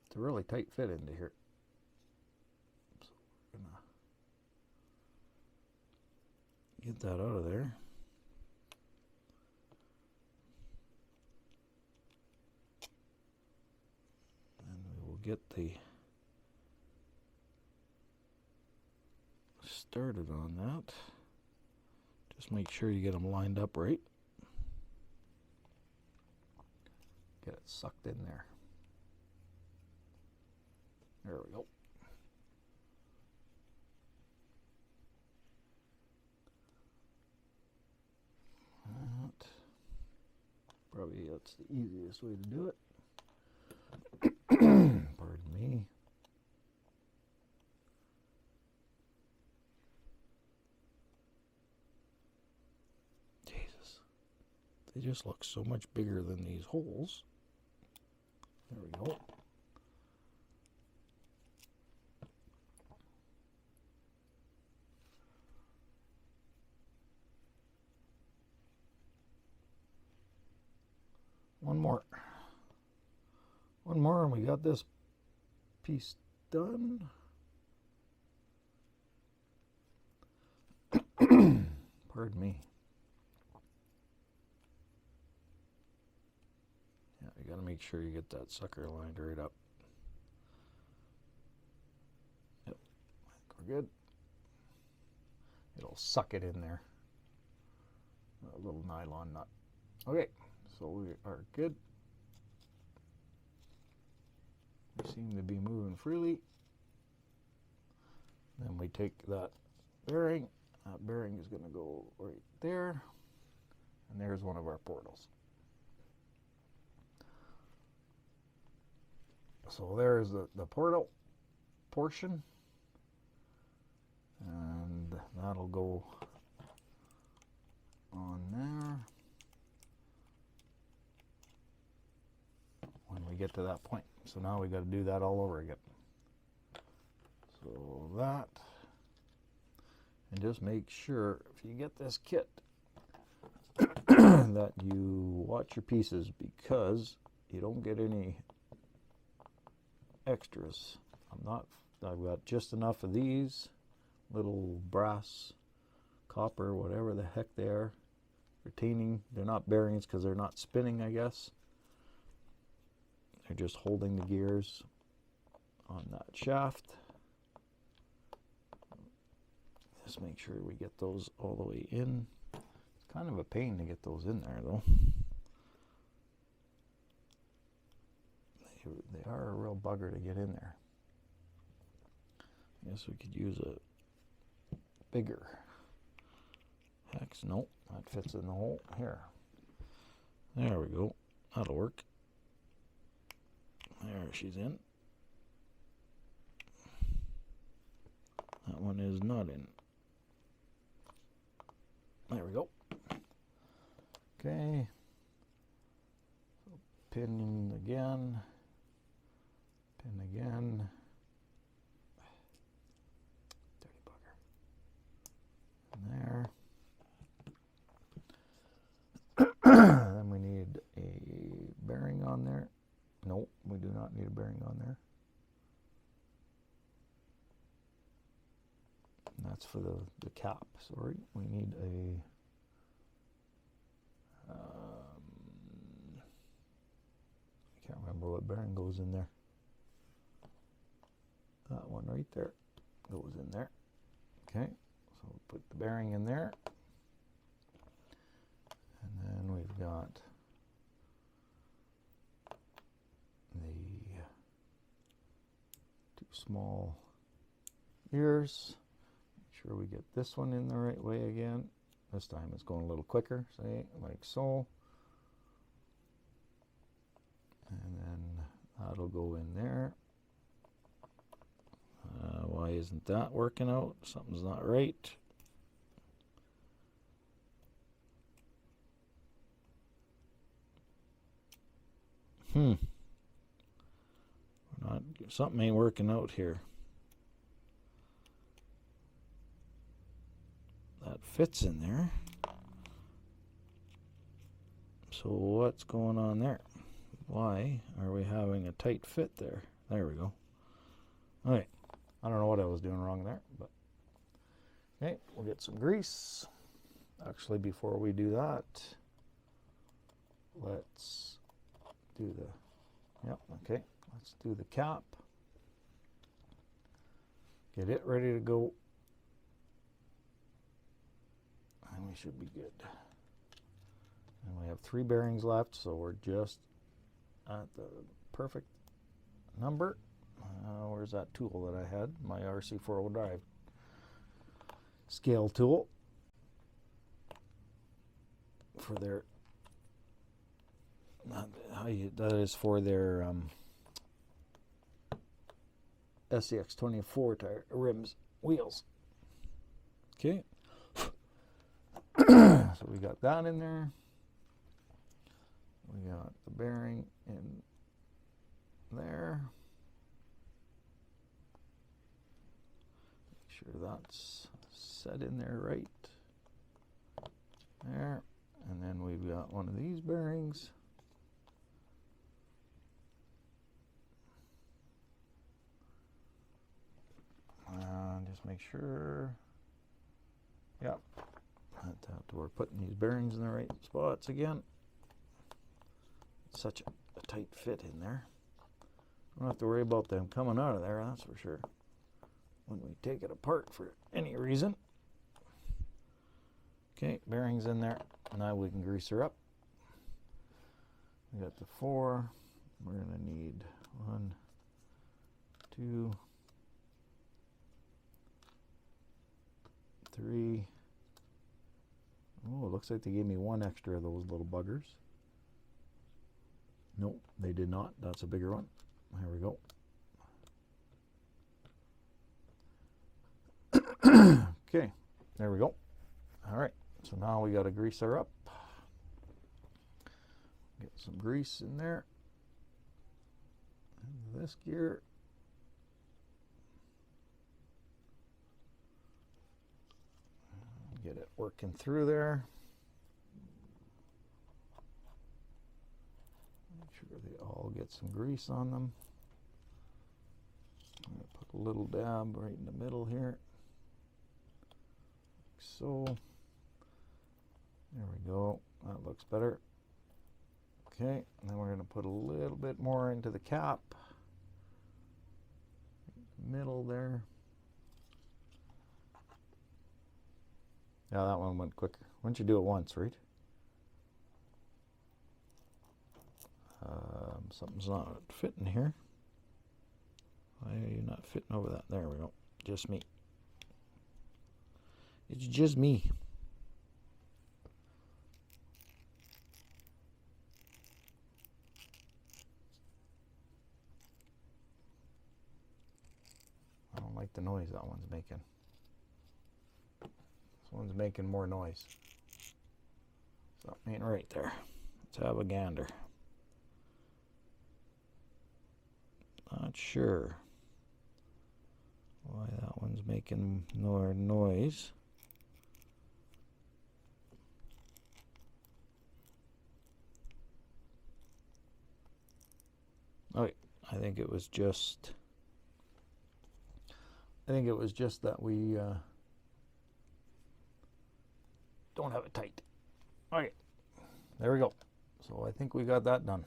It's a really tight fit into here. So we're gonna get that out of there. And we will get the started on that. Just make sure you get them lined up right. Get it sucked in there. There we go. That. Probably that's the easiest way to do it. Pardon me. Jesus. They just look so much bigger than these holes. There we go. One more. One more and we got this piece done. Pardon me. Yeah, you gotta make sure you get that sucker lined right up. Yep, I think we're good. It'll suck it in there. A little nylon nut. Okay, so we are good. We seem to be moving freely. Then we take that bearing. That bearing is going to go right there. And there's one of our portals. So there's the portal portion. And that'll go on there when we get to that point. So now we got to do that all over again. So that, and just make sure if you get this kit that you watch your pieces, because you don't get any extras. I've got just enough of these little brass, copper, whatever the heck they are, retaining. They're not bearings because they're not spinning, I guess. They're just holding the gears on that shaft. Just make sure we get those all the way in. It's kind of a pain to get those in there though. They are a real bugger to get in there. I guess we could use a bigger hex. Nope, that fits in the hole here. There we go. That'll work. There, she's in. That one is not in. There we go. Okay. So pin again. Pin again. Dirty bugger. And there. Then we need a bearing on there. Nope, we do not need a bearing on there. And that's for the cap, sorry. We need a I can't remember what bearing goes in there. That one right there goes in there. Okay, so we'll put the bearing in there. And then we've got the two small ears. Make sure we get this one in the right way again. This time it's going a little quicker, say, like so. That'll go in there. Why isn't that working out? Something's not right. Something ain't working out here. That fits in there. So what's going on there? Why are we having a tight fit there? There we go. All right. I don't know what I was doing wrong there, but okay, we'll get some grease. Actually, before we do that, let's do the, yep, okay, let's do the cap. Get it ready to go. And we should be good. And we have 3 bearings left, so we're just at the perfect number. Where's that tool that I had? My RC4 drive scale tool for their, that is for their SCX24 tire rims, wheels. Okay. So we got that in there. We got the bearing in there. Make sure that's set in there right. There. And then we've got one of these bearings. Just make sure. Yep. We're putting these bearings in the right spots again. It's such a tight fit in there. Don't have to worry about them coming out of there, that's for sure, when we take it apart for any reason. Okay, bearings in there. Now we can grease her up. We got the 4. We're going to need 1, 2, 3. Oh, it looks like they gave me 1 extra of those little buggers. Nope, they did not. That's a bigger one. There we go. Okay, there we go. All right, so now we got to grease her up. Get some grease in there. And this gear. Get it working through there. Make sure they all get some grease on them. I'm going to put a little dab right in the middle here. Like so. There we go. That looks better. Okay, and then we're going to put a little bit more into the cap. Middle there. Yeah, that one went quicker. Why don't you do it once, right? Something's not fitting here. Why are you not fitting over that? There we go. Just me. It's just me. I don't like the noise that one's making. This one's making more noise. Something ain't right there. Let's have a gander. Not sure why that one's making more noise. Oh, I think it was just that we don't have it tight. All right, there we go. So I think we got that done.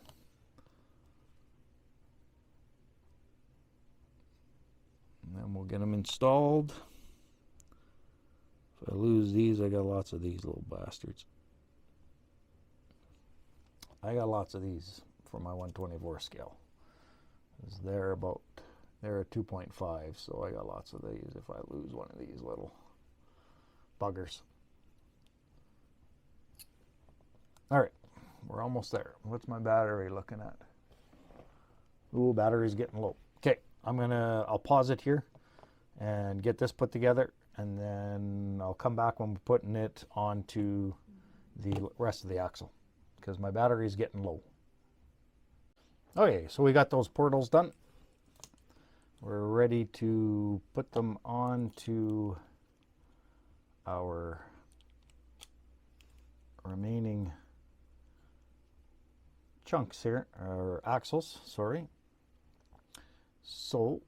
And then we'll get them installed. If I lose these, I got lots of these little bastards. I got lots of these for my 124 scale. They're a 2.5, so I got lots of these if I lose one of these little buggers. All right, we're almost there. What's my battery looking at? Ooh, battery's getting low. Okay, I'll pause it here and get this put together, and then I'll come back when we're putting it onto the rest of the axle because my battery's getting low. Okay, so we got those portals done. We're ready to put them onto our remaining chunks here, or axles, sorry. So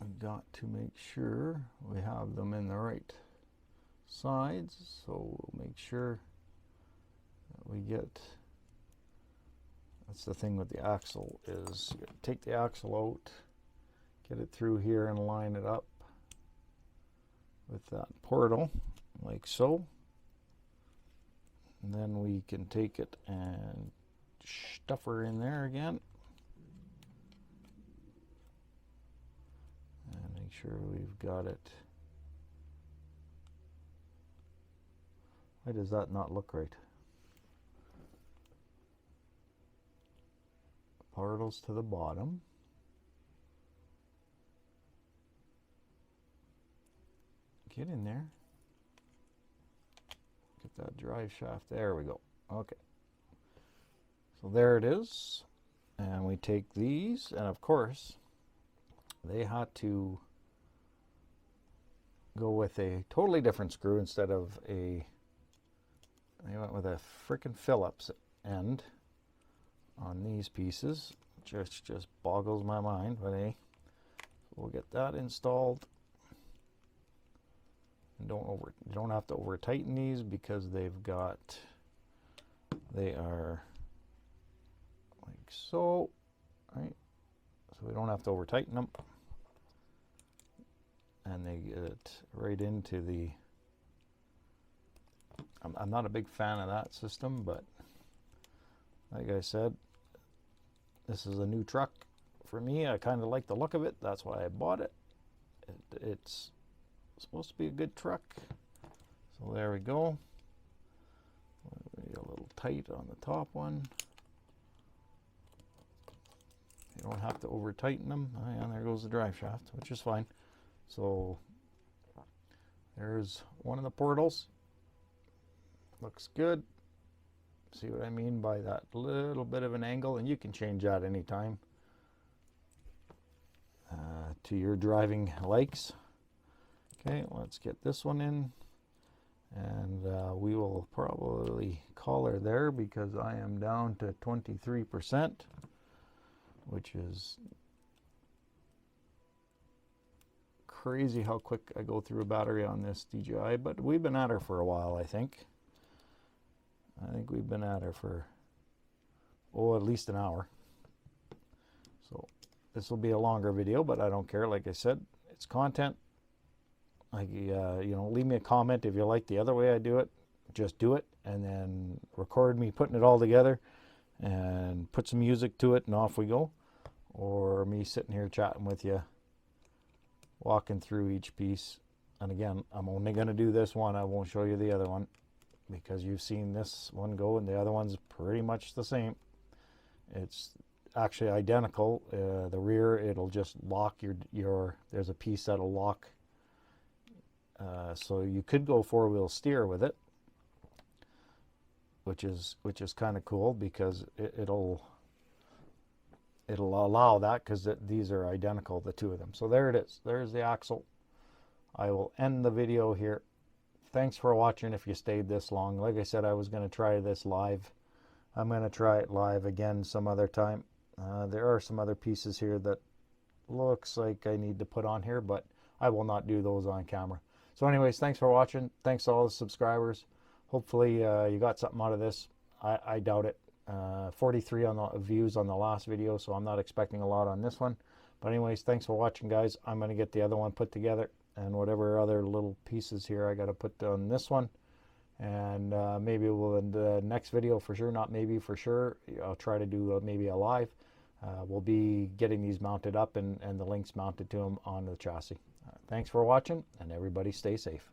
we got to make sure we have them in the right sides, so we'll make sure that we get, that's the thing with the axle, is you take the axle out, get it through here and line it up with that portal like so, and then we can take it and stuff her in there again and make sure we've got it. Why does that not look right? Portals to the bottom. Get in there. Get that drive shaft. There we go. Okay. So there it is. And we take these, and of course, they had to go with a totally different screw instead of a, they went with a frickin' Phillips end on these pieces, which just boggles my mind, but hey, we'll get that installed. And you don't have to over tighten these because they are like so, right? So we don't have to over tighten them, and they get right into the, I'm not a big fan of that system, but like I said, this is a new truck for me. I kind of like the look of it. That's why I bought it. It's supposed to be a good truck. So there we go. A little tight on the top one. You don't have to over tighten them. Oh, and there goes the drive shaft, which is fine. So there's one of the portals. Looks good. See what I mean by that little bit of an angle, and you can change that anytime to your driving likes. Okay, let's get this one in, and we will probably call her there because I am down to 23%, which is crazy how quick I go through a battery on this DJI, but we've been at her for a while, I think. I think we've been at her for, oh, at least an hour. So this will be a longer video, but I don't care. Like I said, it's content. Like, you know, leave me a comment if you like the other way I do it. Just do it, and then record me putting it all together and put some music to it, and off we go. Or me sitting here chatting with you, walking through each piece. And again, I'm only going to do this one. I won't show you the other one, because you've seen this one go and the other one's pretty much the same. It's actually identical. The rear, it'll just lock your there's a piece that'll lock, so you could go four-wheel steer with it, which is kind of cool because it'll allow that, because these are identical, the two of them. So there it is. There's the axle. I will end the video here. Thanks for watching if you stayed this long. Like I said, I was going to try this live. I'm going to try it live again some other time. There are some other pieces here that looks like I need to put on here, but I will not do those on camera. So anyways, thanks for watching. Thanks to all the subscribers. Hopefully you got something out of this. I doubt it. 43 on the views on the last video, so I'm not expecting a lot on this one. But anyways, thanks for watching, guys. I'm going to get the other one put together, and whatever other little pieces here I got to put on this one. And maybe we'll, in the next video for sure, not maybe for sure, I'll try to do maybe a live. We'll be getting these mounted up and the links mounted to them on the chassis. Thanks for watching, and everybody stay safe.